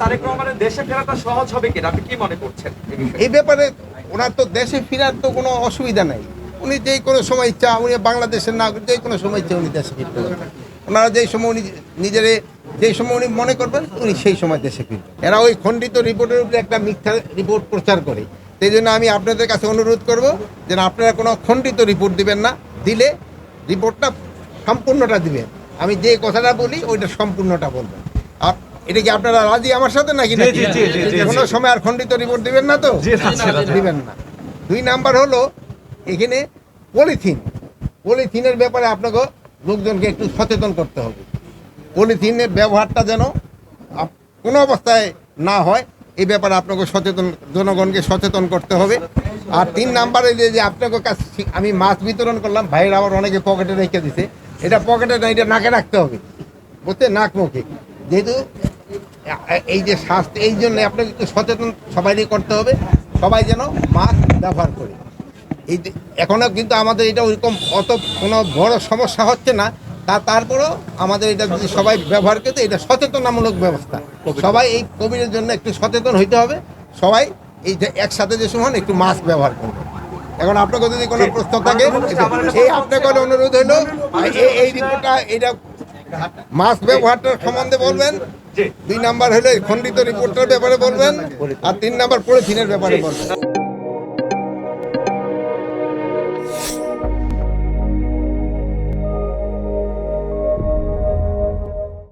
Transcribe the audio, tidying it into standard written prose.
তারেক রহমানের দেশে ফেরাটা সহজ হবে কিনা আপনি কি মনে করছেন এই ব্যাপারে ওনার তো দেশে ফেরার তো কোনো অসুবিধা নাই। উনি যেই কোনো সময় ইচ্ছা, উনি বাংলাদেশের নাগরিক, যে কোনো সময় ইচ্ছা উনি দেশে ফিরতে পারবেন। ওনারা যেই সময় উনি নিজেরে যেই সময় উনি মনে করবেন উনি সেই সময় দেশে ফিরবেন। এরা ওই খণ্ডিত রিপোর্টের উপরে একটা মিথ্যা রিপোর্ট প্রচার করে। সেই জন্য আমি আপনাদের কাছে অনুরোধ করব যে আপনারা কোনো খণ্ডিত রিপোর্ট দিবেন না, দিলে রিপোর্টটা সম্পূর্ণটা দিবেন। আমি যে কথাটা বলি ওইটা সম্পূর্ণটা বলবেন। আর এটা কি আপনারা রাজি আমার সাথে নাকি? কোনো সময় আর খণ্ডিত রিপোর্ট দিবেন না তো? দিবেন না। 2 নাম্বার হলো এখানে পলিথিনের ব্যাপারে আপনাকে লোকজনকে একটু সচেতন করতে হবে। পলিথিনের ব্যবহারটা যেন কোনো অবস্থায় না হয় এই ব্যাপারে আপনাকে জনগণকে সচেতন করতে হবে। আর 3 নাম্বারে যে আপনাকে কাছে আমি মাছ বিতরণ করলাম, ভাইয়ের আবার অনেকে পকেটে রেখে দিছে, এটা পকেটে না, এটা নাকে রাখতে হবে, বুঝতে, নাক মুখে। যেহেতু এই যে স্বাস্থ্য, এই জন্য আপনাকে একটু সচেতন সবাইই করতে হবে, সবাই যেন মাস্ক ব্যবহার করে। এই এখনও কিন্তু আমাদের এটা ওইরকম অত কোনো বড় সমস্যা হচ্ছে না, তারপরেও আমাদের এটা যদি সবাই ব্যবহার করতে, এটা সচেতনামূলক ব্যবস্থা। সবাই এই কোভিডের জন্য একটু সচেতন হইতে হবে। সবাই এই যে একসাথে যে সময় একটু মাস্ক ব্যবহার করবে। এখন আপনাকে যদি কোনো প্রশ্ন থাকে, এই আপনাকে অনুরোধ হলো এই রিপোর্টটা, এইটা মাস্ক ব্যবহারটার সম্বন্ধে বলবেন। 2 নাম্বার হলো খণ্ডিত রিপোর্টের ব্যাপারে বলবেন। আর 3 নাম্বার পলিথিনের ব্যাপারে বলবেন।